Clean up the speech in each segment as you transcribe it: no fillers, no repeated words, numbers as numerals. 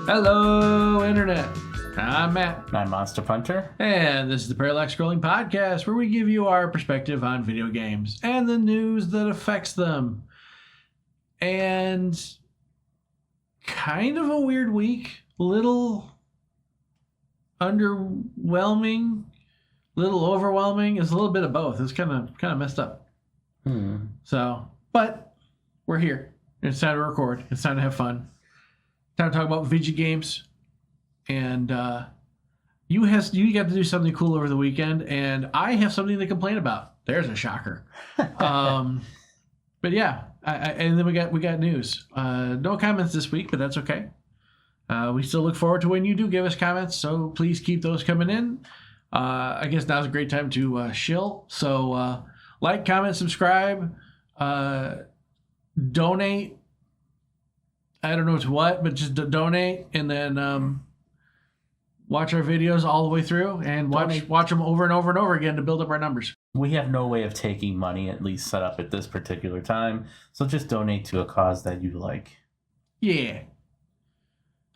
Hello, Internet. I'm Matt. I'm Monster Punter. And this is the Parallax Scrolling Podcast, where we give you our perspective on video games and the news that affects them. And kind of a weird week. Little underwhelming, little overwhelming. It's a little bit of both. It's kind of messed up. So, but we're here. It's time to record. It's time to have fun. Time to talk about video games. And you got to do something cool over the weekend, and I have something to complain about. There's a shocker. But yeah, and then we got news. No comments this week, but that's okay. We still look forward to when you do give us comments, so please keep those coming in. I guess now's a great time to shill. So like, comment, subscribe, donate. I don't know to what, but just donate, and then watch our videos all the way through, and watch them over and over and over again to build up our numbers. We have no way of taking money, at least set up at this particular time, so just donate to a cause that you like. Yeah.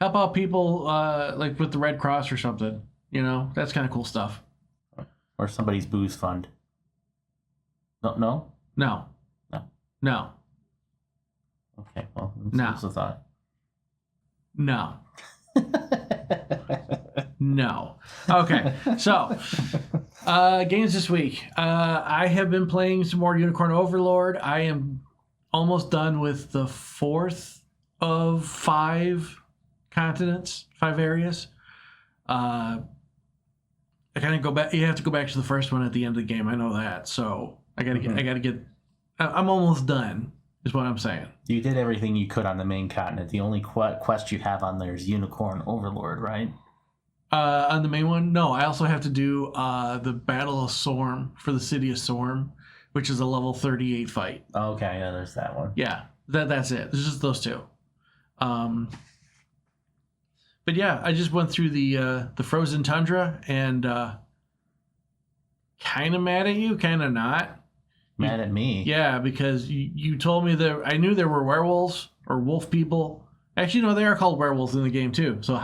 Help out people like with the Red Cross or something. You know, that's kind of cool stuff. Or somebody's booze fund. No? No. Okay, well, No. that's a thought. No. No. Okay, so games this week. I have been playing some more Unicorn Overlord. I am almost done with the 4th of 5 continents, 5 areas. I kind of go back. You have to go back to the first one at the end of the game. I know that. So I gotta get. I'm almost done. Is what I'm saying. You did everything you could on the main continent. The only quest you have on there is Unicorn Overlord, right? On the main one, no. I also have to do the Battle of Sorm for the city of Sorm, which is a level 38 fight. Okay, yeah, there's that one. Yeah, that's it. It's just those two. But yeah, I just went through the frozen tundra, and kind of mad at you, kind of not. Mad at me? Yeah, because you told me that I knew there were werewolves or wolf people. Actually, no, they are called werewolves in the game too. So,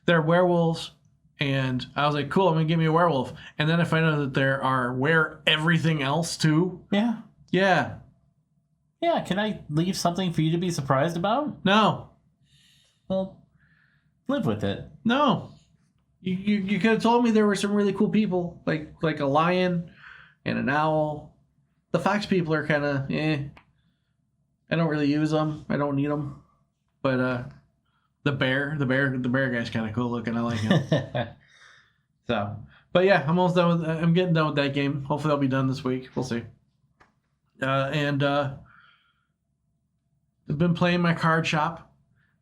they're werewolves, and I was like, cool, I'm gonna give me a werewolf. And then I find out that there are everything else too. Yeah. Yeah. Yeah, can I leave something for you to be surprised about? No. Well, live with it. No. You could have told me there were some really cool people, like a lion and an owl. The fox people are kind of, I don't really use them. I don't need them. But the bear guy's kind of cool looking. I like him. So, but yeah, I'm almost done with. I'm getting done with that game. Hopefully, I'll be done this week. We'll see. And I've been playing my card shop.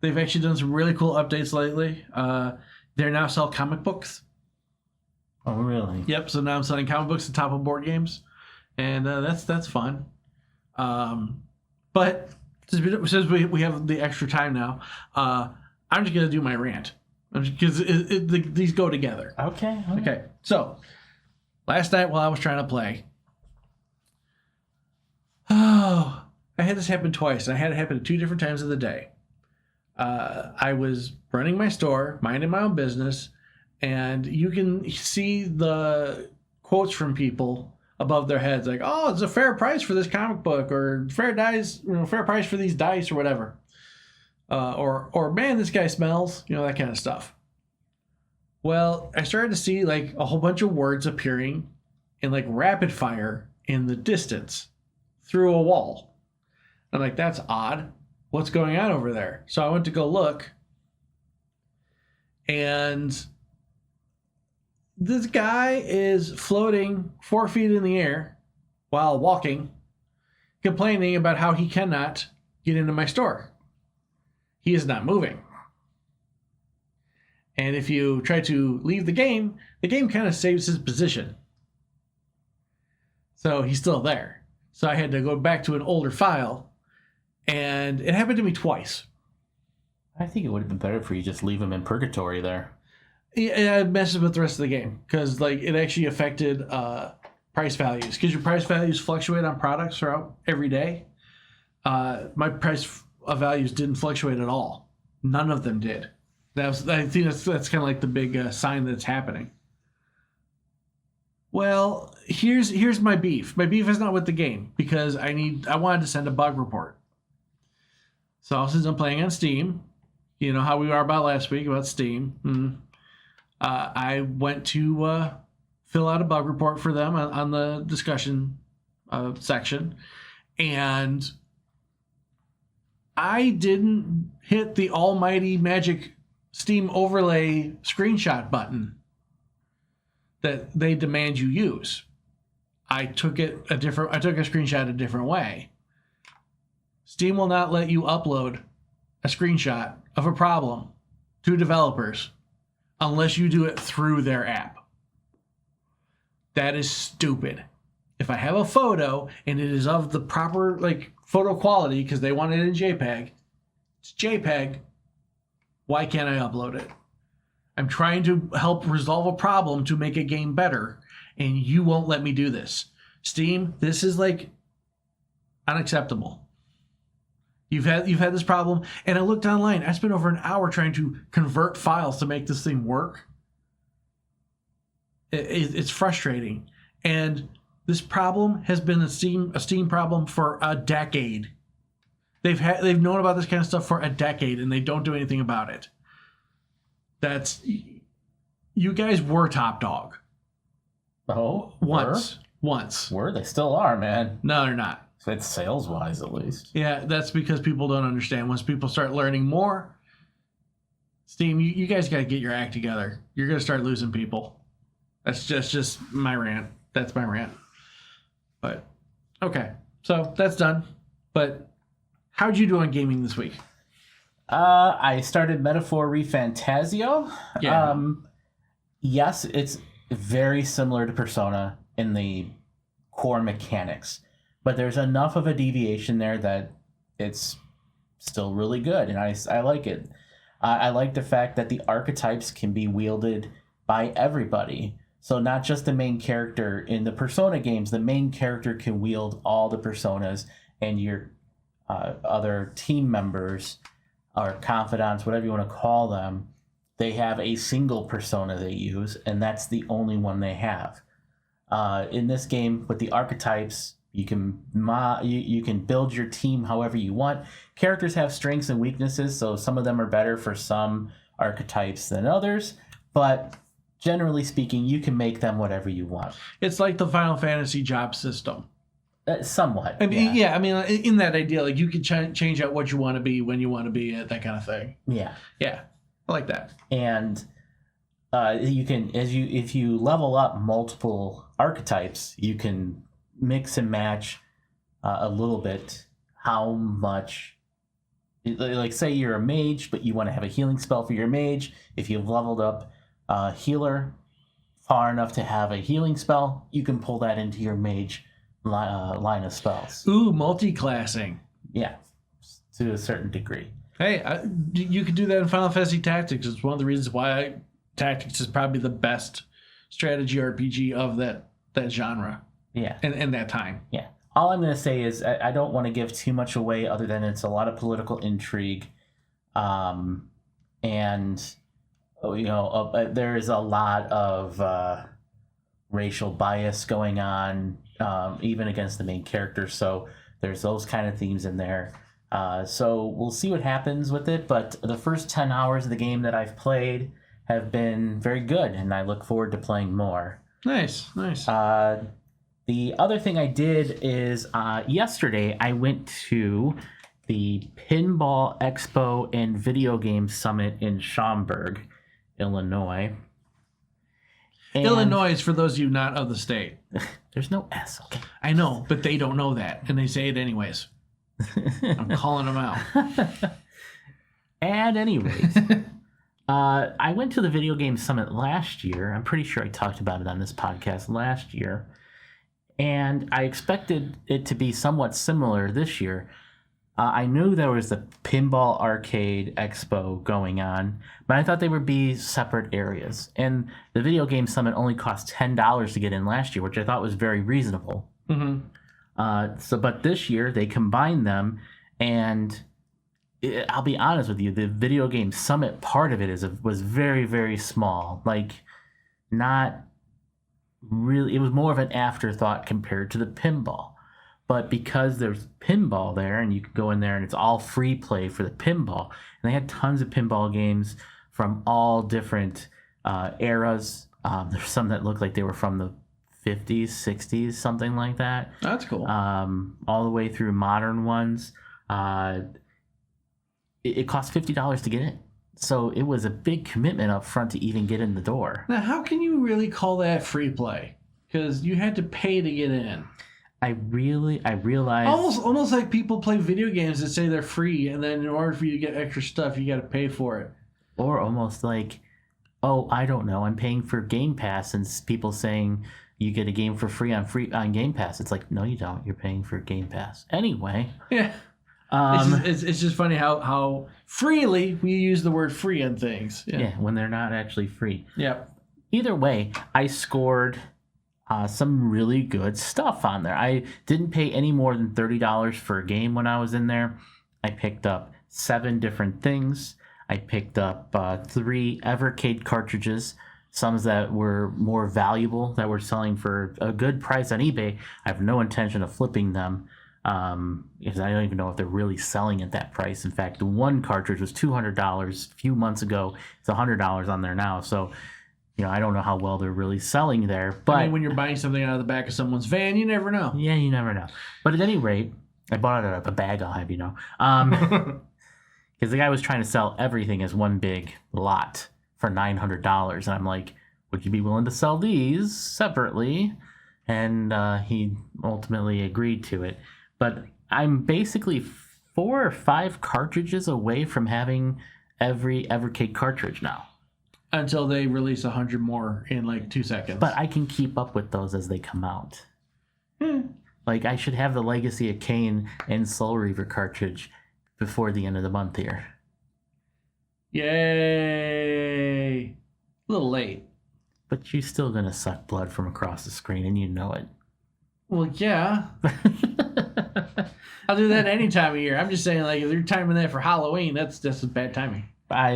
They've actually done some really cool updates lately. They now sell comic books. Oh, really? Yep. So now I'm selling comic books on top of board games. And that's fun. But since we have the extra time now, I'm just going to do my rant. Because these go together. Okay. So, last night while I was trying to play, I had this happen twice. I had it happen at 2 different times of the day. I was running my store, minding my own business, and you can see the quotes from people above their heads, like, "Oh, it's a fair price for this comic book," or fair price for these dice, or whatever, or man, this guy smells, that kind of stuff. Well, I started to see like a whole bunch of words appearing in like rapid fire in the distance through a wall. I'm like, that's odd. What's going on over there? So I went to go look, and this guy is floating 4 feet in the air while walking, complaining about how he cannot get into my store. He is not moving. And if you try to leave the game kind of saves his position. So he's still there. So I had to go back to an older file, and it happened to me twice. I think it would have been better for you just leave him in purgatory there. Yeah, it messes with the rest of the game because it actually affected price values, because your price values fluctuate on products throughout every day. My price values didn't fluctuate at all. None of them did. I think that's kind of like the big sign that it's happening. Well, here's my beef. My beef is not with the game because I wanted to send a bug report. So since I'm playing on Steam, you know how we were about last week about Steam. I went to fill out a bug report for them on the discussion section, and I didn't hit the almighty magic Steam overlay screenshot button that they demand you use. I took a screenshot a different way. Steam will not let you upload a screenshot of a problem to developers unless you do it through their app. That is stupid. If I have a photo and it is of the proper photo quality because they want it in JPEG, it's JPEG. Why can't I upload it? I'm trying to help resolve a problem to make a game better, and you won't let me do this. Steam, this is unacceptable. You've had this problem, and I looked online. I spent over an hour trying to convert files to make this thing work. It's frustrating, and this problem has been a Steam problem for a decade. They've known about this kind of stuff for a decade, and they don't do anything about it. You guys were top dog. Oh, once. Were they still are, man? No, they're not. It's sales wise, at least. Yeah, that's because people don't understand. Once people start learning more, Steam, you guys got to get your act together. You're gonna start losing people. That's just my rant. That's my rant. But okay, so that's done. But how'd you do on gaming this week? I started Metaphor ReFantazio. Yeah. Yes, it's very similar to Persona in the core mechanics, but there's enough of a deviation there that it's still really good, and I like it. I like the fact that the archetypes can be wielded by everybody. So not just the main character in the Persona games, the main character can wield all the personas, and your other team members or confidants, whatever you want to call them, they have a single persona they use, and that's the only one they have. In this game, with the archetypes, you can you can build your team however you want. Characters have strengths and weaknesses, so some of them are better for some archetypes than others, but generally speaking, you can make them whatever you want. It's like the Final Fantasy job system. Somewhat. I mean, yeah. I mean, in that idea, you can change out what you want to be when you want to be it, that kind of thing. Yeah. Yeah. I like that. And you can, if you level up multiple archetypes, you can mix and match a little bit how much. Like, say you're a mage, but you want to have a healing spell for your mage. If you've leveled up healer far enough to have a healing spell, you can pull that into your mage line of spells. Ooh, multi-classing. Yeah, to a certain degree. Hey, you could do that in Final Fantasy Tactics. It's one of the reasons why Tactics is probably the best strategy RPG of that genre. Yeah. And that time. Yeah. All I'm going to say is I don't want to give too much away other than it's a lot of political intrigue. And, there is a lot of racial bias going on, even against the main character. So there's those kind of themes in there. So we'll see what happens with it. But the first 10 hours of the game that I've played have been very good, and I look forward to playing more. Nice. The other thing I did is yesterday I went to the Pinball Expo and Video Game Summit in Schaumburg, Illinois. And Illinois is for those of you not of the state. There's no S, okay? I know, but they don't know that, and they say it anyways. I'm calling them out. At any rate, I went to the Video Game Summit last year. I'm pretty sure I talked about it on this podcast last year. And I expected it to be somewhat similar this year. I knew there was the Pinball Arcade Expo going on, but I thought they would be separate areas. And the Video Game Summit only cost $10 to get in last year, which I thought was very reasonable. Mm-hmm. But this year they combined them, and I'll be honest with you, the video game summit part of it was very, very small. Like, not really, it was more of an afterthought compared to the pinball. But because there's pinball there, and you can go in there and it's all free play for the pinball, and they had tons of pinball games from all different eras. There's some that looked like they were from the 50s, 60s, something like that. That's cool. All the way through modern ones. It cost $50 to get in. So it was a big commitment up front to even get in the door. Now, how can you really call that free play? Because you had to pay to get in. I realized almost like people play video games that say they're free, and then in order for you to get extra stuff, you got to pay for it. Or almost like, oh, I don't know, I'm paying for Game Pass, and people saying you get a game for free on Game Pass. It's like, no, you don't. You're paying for Game Pass anyway. Yeah. It's just funny how freely we use the word free on things. Yeah, when they're not actually free. Yep. Either way, I scored some really good stuff on there. I didn't pay any more than $30 for a game when I was in there. I picked up 7 different things. I picked up 3 Evercade cartridges, some that were more valuable, that were selling for a good price on eBay. I have no intention of flipping them, because I don't even know if they're really selling at that price. In fact, the one cartridge was $200 a few months ago. It's $100 on there now. So, I don't know how well they're really selling there. But I mean, when you're buying something out of the back of someone's van, you never know. Yeah, you never know. But at any rate, I bought it at a bag, I'll have you know. Because the guy was trying to sell everything as one big lot for $900. And I'm like, would you be willing to sell these separately? And he ultimately agreed to it. But I'm basically 4 or 5 cartridges away from having every Evercade cartridge now. Until they release 100 more in like 2 seconds. But I can keep up with those as they come out. Like, I should have the Legacy of Kain and Soul Reaver cartridge before the end of the month here. Yay! A little late. But you're still going to suck blood from across the screen, and you know it. Well, yeah. I'll do that any time of year. I'm just saying, like, if you're timing that for Halloween, that's just bad timing.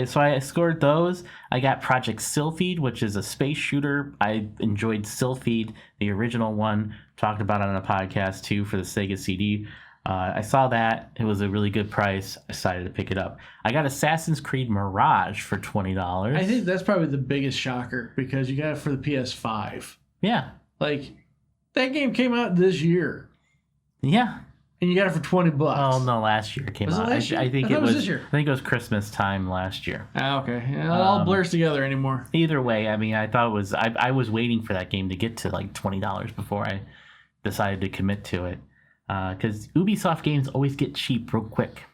So I scored those. I got Project Sylphied, which is a space shooter. I enjoyed Sylphied, the original one. Talked about it on a podcast, too, for the Sega CD. I saw that. It was a really good price. I decided to pick it up. I got Assassin's Creed Mirage for $20. I think that's probably the biggest shocker, because you got it for the PS5. Yeah. Like, that game came out this year. Yeah. And you got it for $20. Oh no, last year it came out. Last year? I think it was this year. I think it was Christmas time last year. Ah, okay. It all blurs together anymore. Either way, I mean, I thought it was. I was waiting for that game to get to like $20 before I decided to commit to it. Because Ubisoft games always get cheap real quick.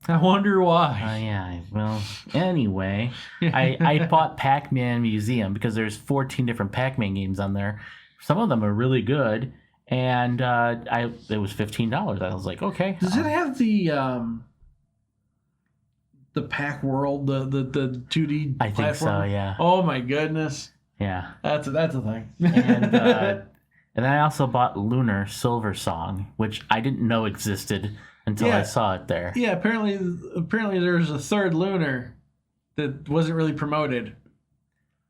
I wonder why. Yeah. Well, anyway, I bought Pac-Man Museum because there's 14 different Pac-Man games on there. Some of them are really good. And it was $15. I was like, okay. Does it have the Pac World, the 2D I think so, platform? yeah. Oh my goodness. Yeah. That's a thing. And then I also bought Lunar Silver Song, which I didn't know existed until I saw it there. Yeah, apparently there's a third Lunar that wasn't really promoted.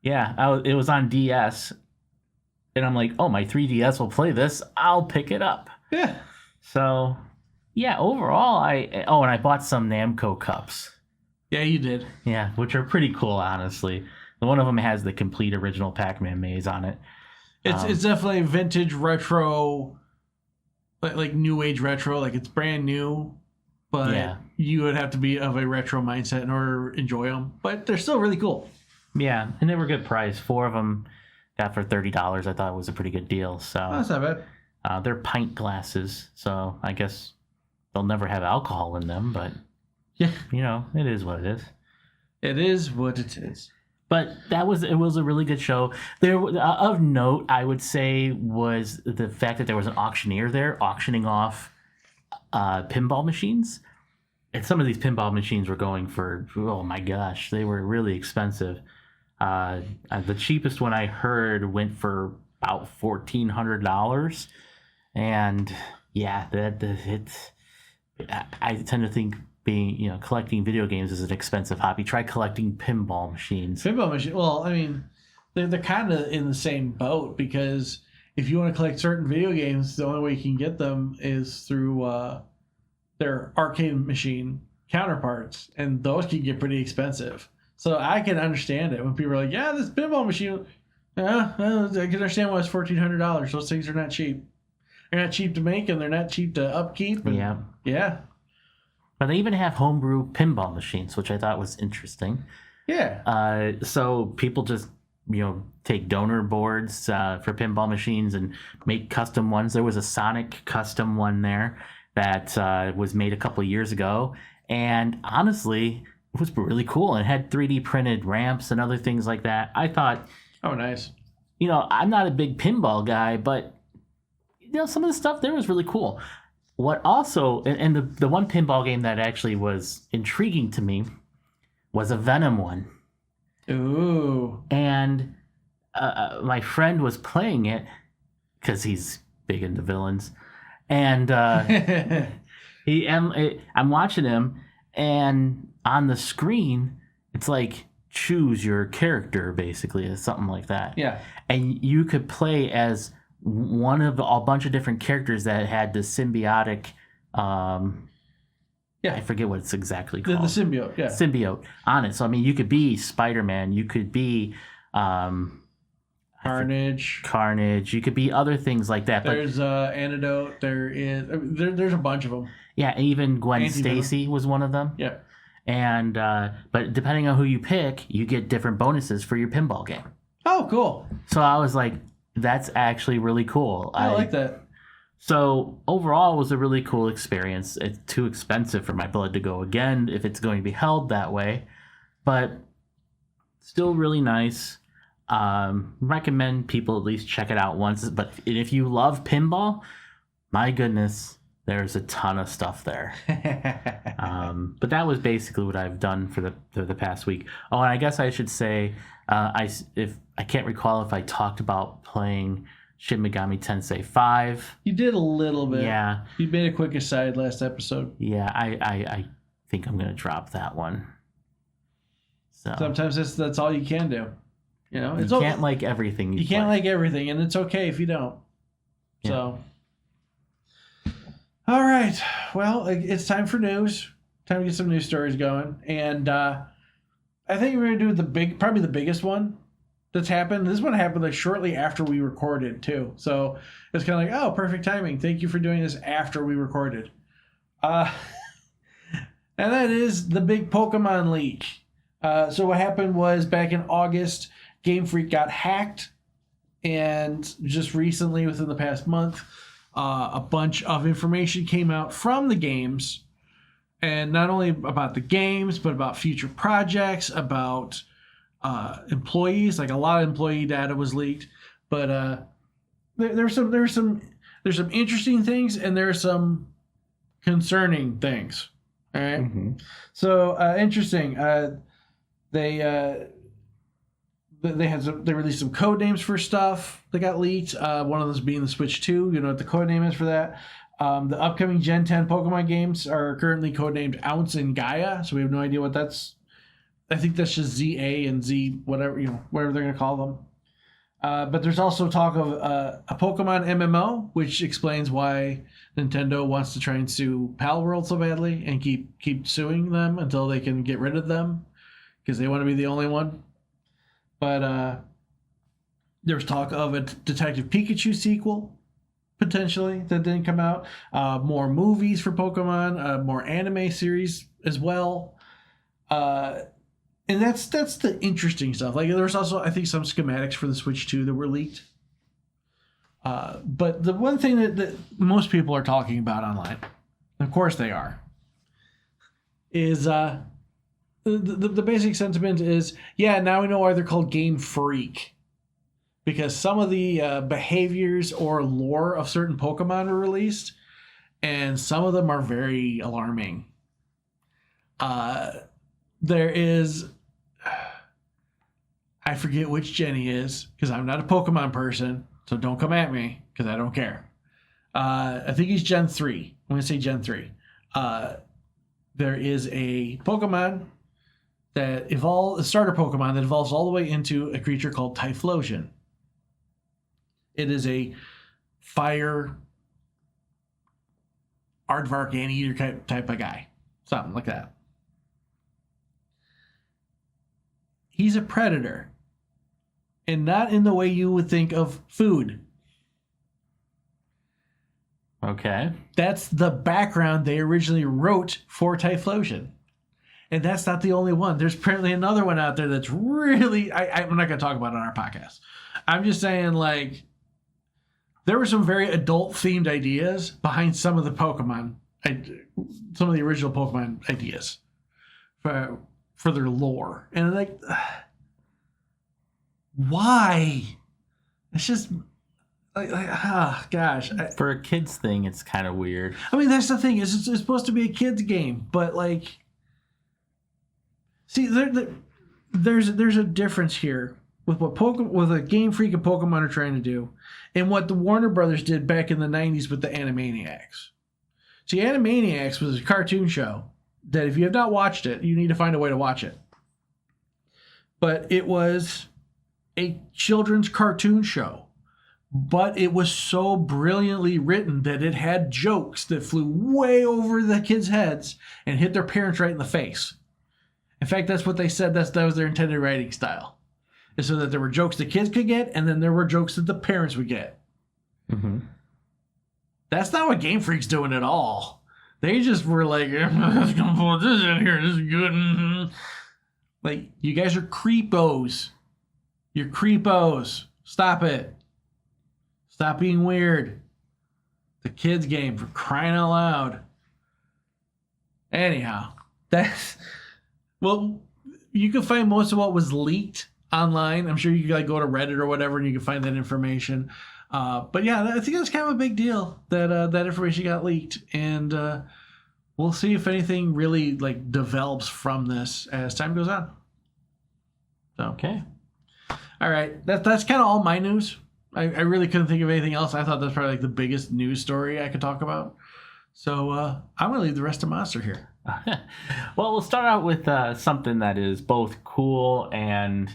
Yeah, it was on DS. And I'm like, oh, my 3DS will play this. I'll pick it up. Yeah. So, yeah, overall, and I bought some Namco cups. Yeah, you did. Yeah, which are pretty cool, honestly. One of them has the complete original Pac-Man maze on it. It's definitely vintage retro, like new age retro. Like, it's brand new, but you would have to be of a retro mindset in order to enjoy them. But they're still really cool. Yeah, and they were a good price. 4 of them got for $30. I thought it was a pretty good deal. So that's not bad. They're pint glasses, so I guess they'll never have alcohol in them. But yeah, it is what it is. It is what it is. But it was a really good show. There of note, I would say, was the fact that there was an auctioneer there auctioning off pinball machines. And some of these pinball machines were going for, oh my gosh, they were really expensive. The cheapest one I heard went for about $1,400, and yeah, I tend to think being, collecting video games is an expensive hobby. Try collecting pinball machines. Pinball machine. Well, I mean, they're kind of in the same boat because if you want to collect certain video games, the only way you can get them is through their arcade machine counterparts, and those can get pretty expensive. So I can understand it when people are like, "Yeah, this pinball machine." Yeah, I can understand why it's $1,400. Those things are not cheap. They're not cheap to make, and they're not cheap to upkeep. And, yeah. But they even have homebrew pinball machines, which I thought was interesting. Yeah. So people just, take donor boards for pinball machines and make custom ones. There was a Sonic custom one there that was made a couple of years ago. And honestly, it was really cool. And it had 3D printed ramps and other things like that. I thought... Oh, nice. I'm not a big pinball guy, but, some of the stuff there was really cool. What also, and the one pinball game that actually was intriguing to me was a Venom one. Ooh. And my friend was playing it because he's big into villains. And I'm watching him, and on the screen, it's like, choose your character, basically, or something like that. Yeah. And you could play as one of a bunch of different characters that had the symbiotic, I forget what it's exactly called. The symbiote, yeah. Symbiote on it. So, I mean, you could be Spider-Man. You could be... Carnage. You could be other things like that. There's Antidote. There's a bunch of them. Yeah, even Gwen Stacy was one of them. Yeah. And but depending on who you pick, you get different bonuses for your pinball game. Oh, cool. So I was like, that's actually really cool. I like that. So overall, it was a really cool experience. It's too expensive for my blood to go again if it's going to be held that way, but still really nice. Recommend people at least check it out once. But if you love pinball, my goodness, there's a ton of stuff there. But that was basically what I've done for the past week. Oh, and I guess I should say, if I can't recall if I talked about playing Shin Megami Tensei 5. You did a little bit. Yeah. You made a quick aside last episode. Yeah, I think I'm gonna drop that one. So sometimes that's all you can do. You can't like everything. You can't like everything, and it's okay if you don't. Yeah. So. All right. Well, it's time for news. Time to get some news stories going. And I think we're going to do probably the biggest one that's happened. This one happened like shortly after we recorded, too. So it's kind of like, oh, perfect timing. Thank you for doing this after we recorded. And that is the big Pokemon leak. So what happened was back in August, Game Freak got hacked. And just recently, within the past month, a bunch of information came out from the games, and not only about the games, but about future projects, about employees. Like a lot of employee data was leaked, but there's some interesting things, and there are some concerning things. All right. Mm-hmm. So interesting. They released some code names for stuff that got leaked. One of those being the Switch 2. You know what the code name is for that. The upcoming Gen 10 Pokemon games are currently codenamed Ounce and Gaia, so we have no idea what that's. I think that's just ZA and Z, whatever they're going to call them. But there's also talk of a Pokemon MMO, which explains why Nintendo wants to try and sue Palworld so badly and keep suing them until they can get rid of them because they want to be the only one. But there was talk of a Detective Pikachu sequel, potentially, that didn't come out. More movies for Pokemon, more anime series as well. And that's the interesting stuff. Like, there's also, I think, some schematics for the Switch 2 that were leaked. But the one thing that most people are talking about online, of course they are, is... The basic sentiment is, yeah, now we know why they're called Game Freak. Because some of the behaviors or lore of certain Pokemon were released, and some of them are very alarming. There is... I forget which gen he is, because I'm not a Pokemon person, so don't come at me, because I don't care. I think he's Gen 3. I'm going to say Gen 3. there is a Pokemon that a starter Pokemon that evolves all the way into a creature called Typhlosion. It is a fire aardvark anteater type of guy. Something like that. He's a predator. And not in the way you would think of food. Okay. That's the background they originally wrote for Typhlosion. And that's not the only one. There's apparently another one out there that's really... I'm not going to talk about it on our podcast. I'm just saying, like, there were some very adult-themed ideas behind some of the Pokemon, some of the original Pokemon ideas for their lore. And, like, why? It's just... gosh. For a kid's thing, it's kind of weird. I mean, that's the thing. It's supposed to be a kid's game, but like, see, there's a difference here with what a Game Freak and Pokemon are trying to do, and what the Warner Brothers did back in the '90s with the Animaniacs. See, Animaniacs was a cartoon show that if you have not watched it, you need to find a way to watch it. But it was a children's cartoon show. But it was so brilliantly written that it had jokes that flew way over the kids' heads and hit their parents right in the face. In fact, that's what they said. That was their intended writing style. Is so that there were jokes the kids could get, and then there were jokes that the parents would get. Mm-hmm. That's not what Game Freak's doing at all. They just were like, let's go put this in here. This is good. Mm-hmm. Like, you guys are creepos. You're creepos. Stop it. Stop being weird. The kids' game, for crying out loud. Anyhow, you can find most of what was leaked online. I'm sure you can like go to Reddit or whatever, and you can find that information. But yeah, I think that's kind of a big deal that that information got leaked, and we'll see if anything really like develops from this as time goes on. So okay, all right, that's kind of all my news. I really couldn't think of anything else. I thought that's probably like the biggest news story I could talk about. So I'm going to leave the rest to Monster here. Well, we'll start out with something that is both cool and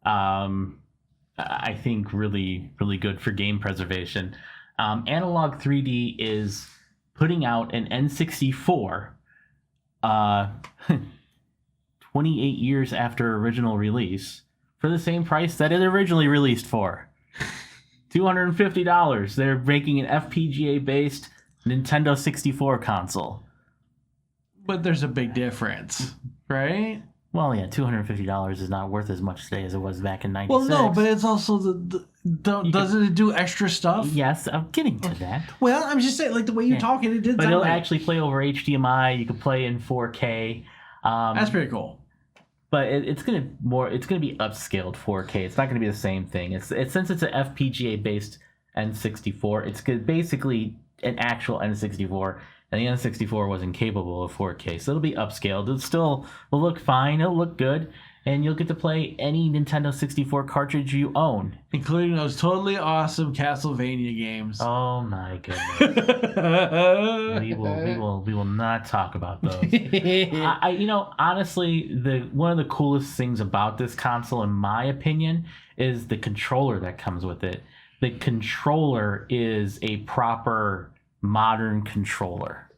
I think really, really good for game preservation. Analog 3D is putting out an N64 28 years after original release for the same price that it originally released for. $250. They're making an FPGA-based Nintendo 64 console. But there's a big difference, right? Well, yeah, $250 is not worth as much today as it was back in '96. Well, no, but it's also doesn't it do extra stuff? Yes, I'm getting to that. Well, I'm just saying, like the way you're talking, it did. But it'll actually play over HDMI. You can play in 4K. That's pretty cool. But it's gonna be upscaled 4K. It's not gonna be the same thing. It's since it's an FPGA based N64. It's basically an actual N64, and the N64 wasn't capable of 4K, so it'll be upscaled. Will look fine. It'll look good, and you'll get to play any Nintendo 64 cartridge you own, including those totally awesome Castlevania games. Oh my goodness! we will not talk about those. Honestly, one of the coolest things about this console, in my opinion, is the controller that comes with it. The controller is a proper modern controller.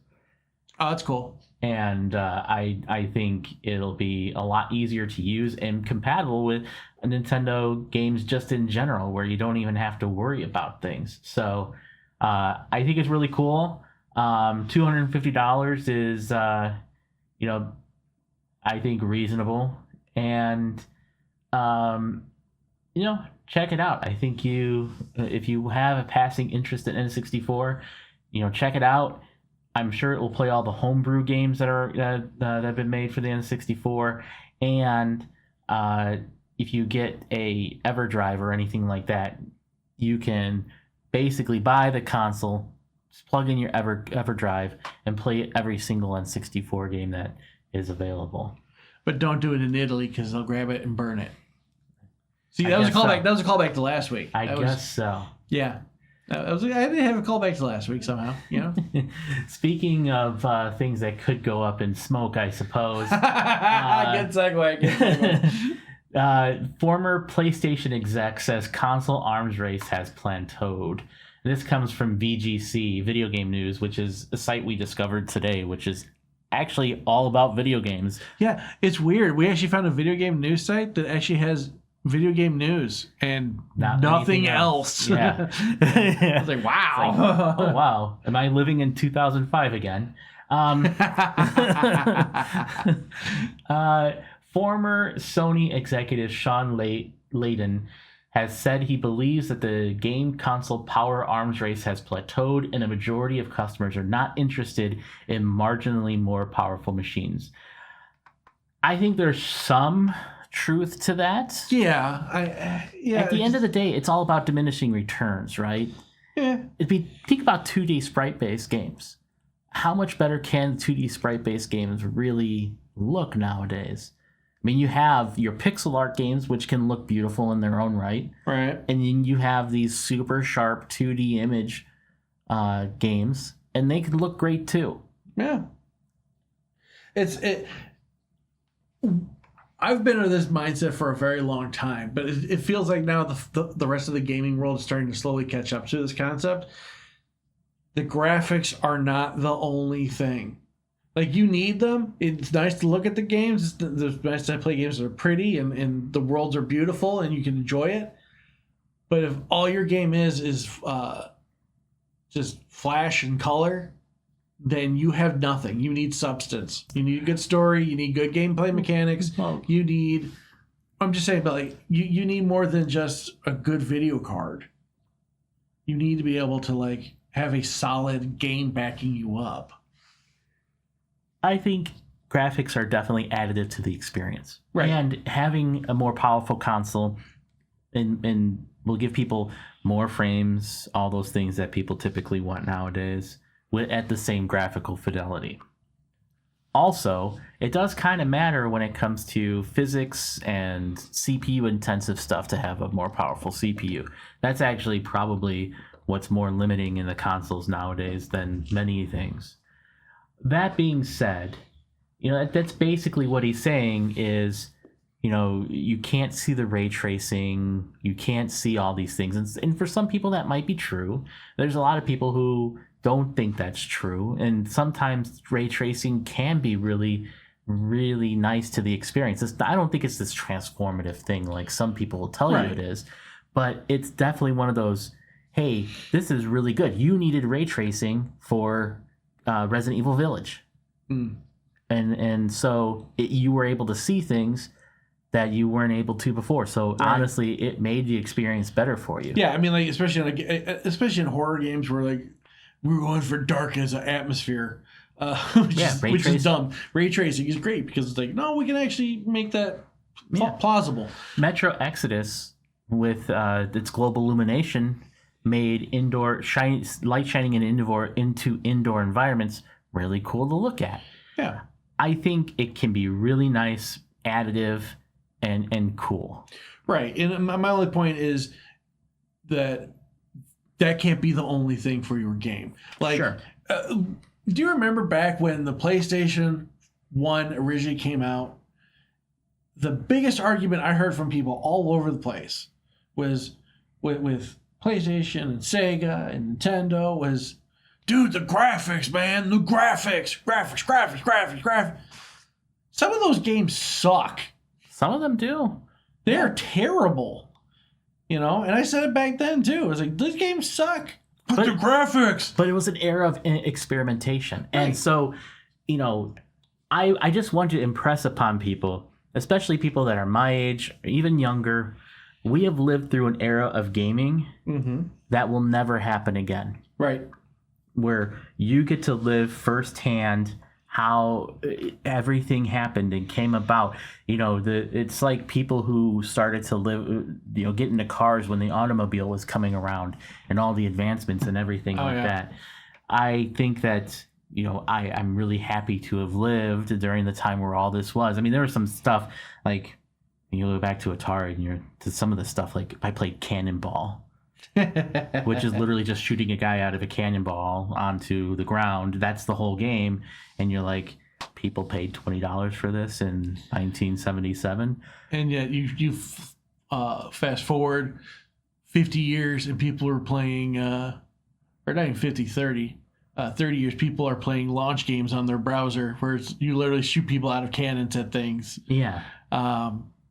Oh, that's cool. And I think it'll be a lot easier to use and compatible with Nintendo games just in general, where you don't even have to worry about things. So I think it's really cool. $250 is, I think reasonable. And, check it out. I think if you have a passing interest in N64, check it out. I'm sure it will play all the homebrew games that have been made for the N64, and if you get a EverDrive or anything like that, you can basically buy the console, just plug in your EverDrive, and play every single N64 game that is available. But don't do it in Italy because they'll grab it and burn it. See, that was a callback. So. That was a callback to last week. I guess so. Yeah. I didn't have a callback to last week somehow, you know? Speaking of things that could go up in smoke, I suppose. Good segue. Former PlayStation exec says console arms race has plateaued. This comes from VGC, Video Game News, which is a site we discovered today, which is actually all about video games. Yeah, it's weird. We actually found a video game news site that actually has video game news and nothing else. Yeah. I was like, wow. Oh, wow. Am I living in 2005 again? Former Sony executive Sean Layden has said he believes that the game console power arms race has plateaued and a majority of customers are not interested in marginally more powerful machines. I think there's some truth to that. Yeah. At the end of the day, it's all about diminishing returns, right? Yeah. Think about 2D sprite-based games. How much better can 2D sprite-based games really look nowadays? I mean, you have your pixel art games, which can look beautiful in their own right. Right. And then you have these super sharp 2D image games, and they can look great too. Yeah. I've been in this mindset for a very long time, but it feels like now the rest of the gaming world is starting to slowly catch up to this concept. The graphics are not the only thing. Like, you need them. It's nice to look at the games. It's nice to play games that are pretty and the worlds are beautiful and you can enjoy it. But if all your game is just flash and color, then you have nothing. You need substance. You need a good story. You need good gameplay mechanics. You need... I'm just saying, but like, you need more than just a good video card. You need to be able to like have a solid game backing you up. I think graphics are definitely additive to the experience. Right. And having a more powerful console and will give people more frames, all those things that people typically want nowadays, at the same graphical fidelity. Also, it does kind of matter when it comes to physics and CPU intensive stuff to have a more powerful CPU. That's actually probably what's more limiting in the consoles nowadays than many things. That being said, that's basically what he's saying is, you can't see the ray tracing, you can't see all these things. And for some people that might be true. There's a lot of people who don't think that's true. And sometimes ray tracing can be really, really nice to the experience. I don't think it's this transformative thing like some people will tell you it is. But it's definitely one of those, hey, this is really good. You needed ray tracing for Resident Evil Village. And so you were able to see things that you weren't able to before. So honestly, it made the experience better for you. Yeah, I mean, like especially in horror games where like we're going for dark as an atmosphere, which is dumb. Ray tracing is great because it's like, no, we can actually make that plausible. Metro Exodus with its global illumination made light shining into indoor environments really cool to look at. Yeah, I think it can be really nice, additive, and cool. Right, and my only point is that can't be the only thing for your game. Like, sure. Do you remember back when the PlayStation 1 originally came out? The biggest argument I heard from people all over the place was with PlayStation and Sega and Nintendo was, dude, the graphics, man, the graphics. Some of those games suck. Some of them do. They're terrible. And I said it back then too. I was like, these games suck. But the graphics. But it was an era of experimentation. Right. And so, I just want to impress upon people, especially people that are my age, or even younger, we have lived through an era of gaming that will never happen again. Right. Where you get to live firsthand how everything happened and came about. It's like people who started to live, get into cars when the automobile was coming around and all the advancements and everything that. I think that, I'm really happy to have lived during the time where all this was. I mean, there was some stuff like, you go back to Atari and to some of the stuff, like I played Cannonball. which is literally just shooting a guy out of a cannonball onto the ground. That's the whole game. And you're like, people paid $20 for this in 1977. And yet you fast forward 50 years and people are playing, or not even 50, 30. 30 years, people are playing launch games on their browser where you literally shoot people out of cannons at things. Yeah.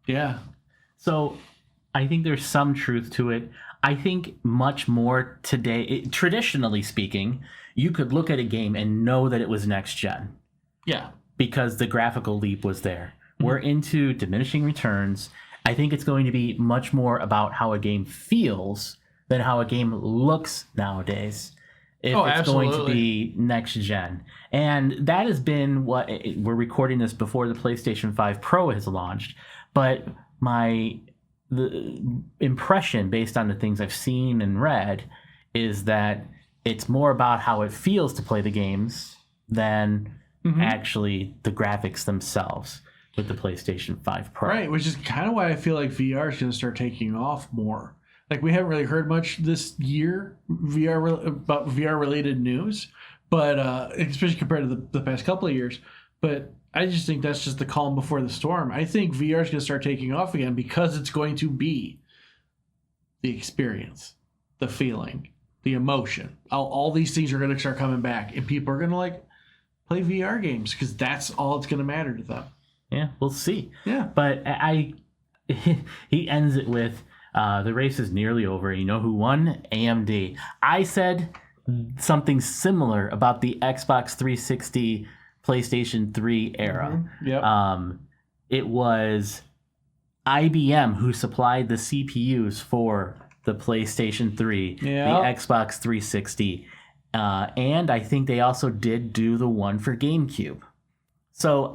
Yeah. So I think there's some truth to it. I think much more today, traditionally speaking, you could look at a game and know that it was next gen. Yeah. Because the graphical leap was there. Mm-hmm. We're into diminishing returns. I think it's going to be much more about how a game feels than how a game looks nowadays. If it's absolutely going to be next gen. And that has been what we're recording this before the PlayStation 5 Pro has launched. But the impression based on the things I've seen and read is that it's more about how it feels to play the games than actually the graphics themselves with the PlayStation 5 Pro. Right, which is kind of why I feel like VR is going to start taking off more. Like, we haven't really heard much this year about VR related news, but especially compared to the past couple of years. But I just think that's just the calm before the storm. I think VR is going to start taking off again because it's going to be the experience, the feeling, the emotion. All these things are going to start coming back, and people are going to play VR games because that's all it's going to matter to them. Yeah, we'll see. Yeah, but he ends it with. The race is nearly over. You know who won? AMD. I said something similar about the Xbox 360, PlayStation 3 era. Mm-hmm. Yep. It was IBM who supplied the CPUs for the PlayStation 3, the Xbox 360, and I think they also did do the one for GameCube. So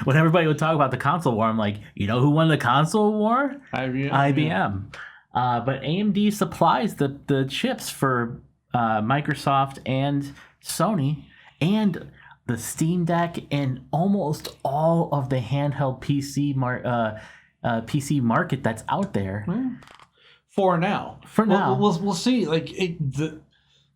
when everybody would talk about the console war, I'm like, you know who won the console war? IBM. But AMD supplies the chips for Microsoft and Sony and the Steam Deck and almost all of the handheld PC market that's out there. For now. We'll see.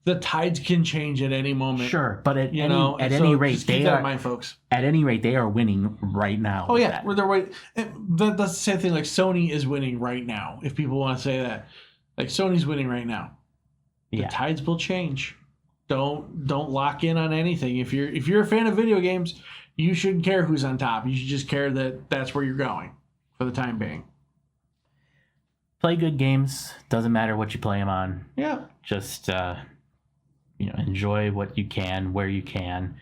The tides can change at any moment. Sure, but at any rate, they are. Mind, folks. At any rate, they are winning right now. Oh yeah, they're right. That's the same thing. Like, Sony is winning right now. If people want to say that, like, Sony's winning right now. The tides will change. Don't lock in on anything. If you're a fan of video games, you shouldn't care who's on top. You should just care that that's where you're going for the time being. Play good games. Doesn't matter what you play them on. Yeah. Just. Enjoy what you can, where you can,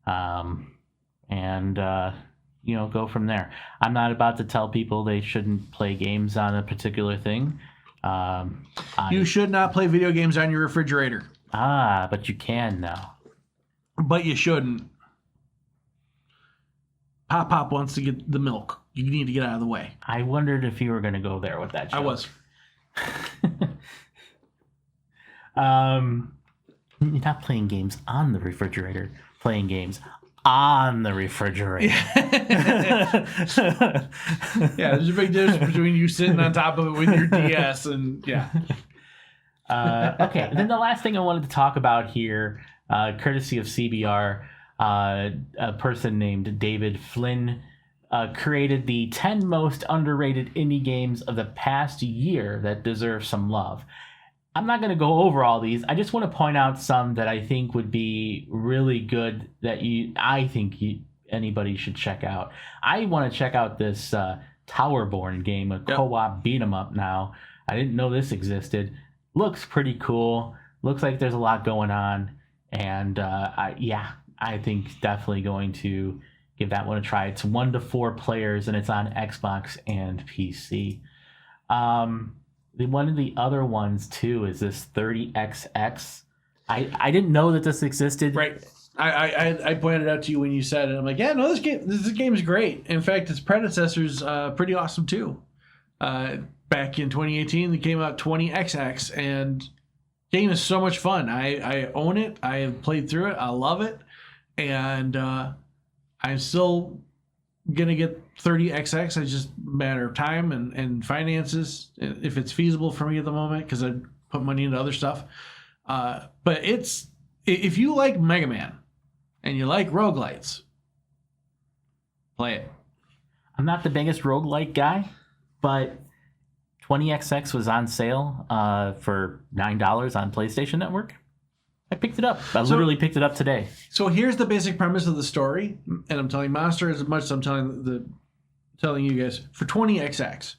and go from there. I'm not about to tell people they shouldn't play games on a particular thing. You should not play video games on your refrigerator. But you can now. But you shouldn't. Pop wants to get the milk. You need to get out of the way. I wondered if you were going to go there with that joke. I was. You're not playing games on the refrigerator, playing games on the refrigerator. Yeah, there's a big difference between you sitting on top of it with your DS and yeah. Okay, and then the last thing I wanted to talk about here, courtesy of CBR, a person named David Flynn created the 10 most underrated indie games of the past year that deserve some love. I'm not going to go over all these. I just want to point out some that I think would be really good that anybody should check out. I want to check out this Towerborn game, a co-op beat 'em up now. I didn't know this existed. Looks pretty cool. Looks like there's a lot going on. And I think definitely going to give that one a try. It's 1 to 4 players and it's on Xbox and PC. One of the other ones too is this 30XX. I didn't know that this existed. Right. I pointed out to you when you said it. I'm like, yeah, no, this game is great. In fact, its predecessor's pretty awesome too. Back in 2018, they came out 20XX, and game is so much fun. I own it. I have played through it. I love it, and I'm still gonna get 30XX. It's just a matter of time and finances, if it's feasible for me at the moment, because I'd put money into other stuff. But if you like Mega Man and you like roguelites, play it. I'm not the biggest roguelike guy, but 20XX was on sale for $9 on PlayStation Network. I picked it up. I literally picked it up today. So here's the basic premise of the story, and I'm telling Monster as much as I'm telling you guys. For 20XX,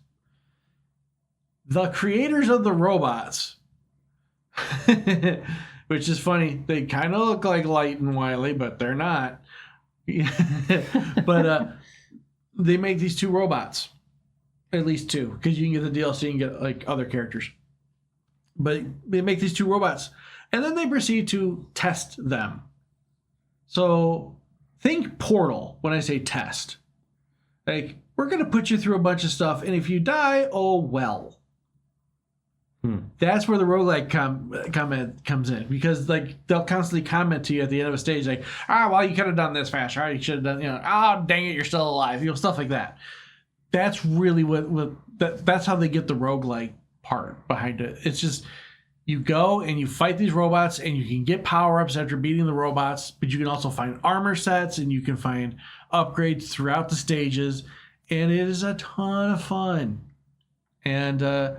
the creators of the robots, which is funny, they kind of look like Light and Wily, but they're not. But they make these 2 robots, at least 2, because you can get the DLC and get like other characters. But they make these 2 robots, and then they proceed to test them. So think Portal when I say test. Like, we're going to put you through a bunch of stuff, and if you die, oh well. That's where the roguelike comment comes in, because like they'll constantly comment to you at the end of a stage like, well, you could have done this faster, you should have done, oh dang it, you're still alive, stuff like that. That's really that's how they get the roguelike part behind it. It's just you go and you fight these robots, and you can get power-ups after beating the robots, but you can also find armor sets, and you can find upgrades throughout the stages, and it is a ton of fun. And the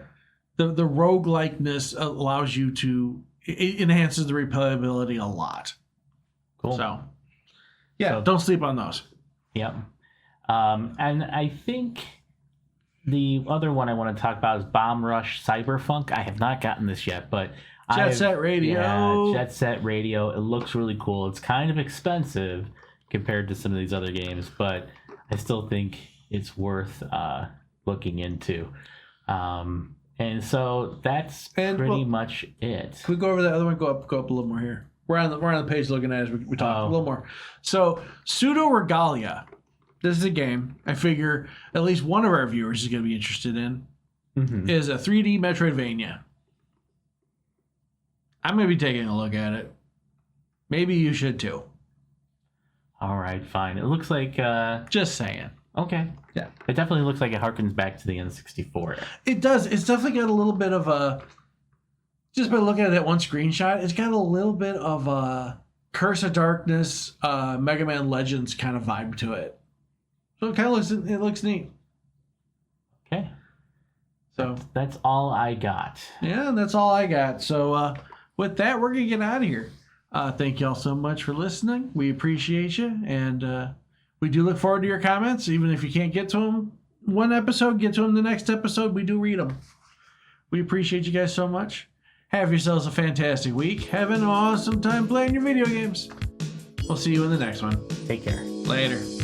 roguelikeness allows you to, it enhances the replayability a lot. Cool. So, yeah, don't sleep on those. Yep. And I think the other one I want to talk about is Bomb Rush Cyberfunk. I have not gotten this yet, but Jet Set Radio. Yeah, Jet Set Radio. It looks really cool. It's kind of expensive compared to some of these other games, but I still think it's worth looking into. And so that's pretty much it. Can we go over the other one? Go up a little more here. We're on the page looking at it as we talk a little more. So Pseudo Regalia. This is a game I figure at least one of our viewers is going to be interested in. Mm-hmm. Is a 3D Metroidvania. I'm going to be taking a look at it. Maybe you should too. All right, fine. It looks like... Just saying. Okay. Yeah. It definitely looks like it harkens back to the N64. It does. It's definitely got a little bit of a... Just by looking at that one screenshot, it's got a little bit of a Curse of Darkness, Mega Man Legends kind of vibe to it. So it looks neat. Okay. So that's all I got. Yeah, that's all I got. So with that, we're going to get out of here. Thank you all so much for listening. We appreciate you. And we do look forward to your comments. Even if you can't get to them one episode, get to them the next episode. We do read them. We appreciate you guys so much. Have yourselves a fantastic week. Have an awesome time playing your video games. We'll see you in the next one. Take care. Later.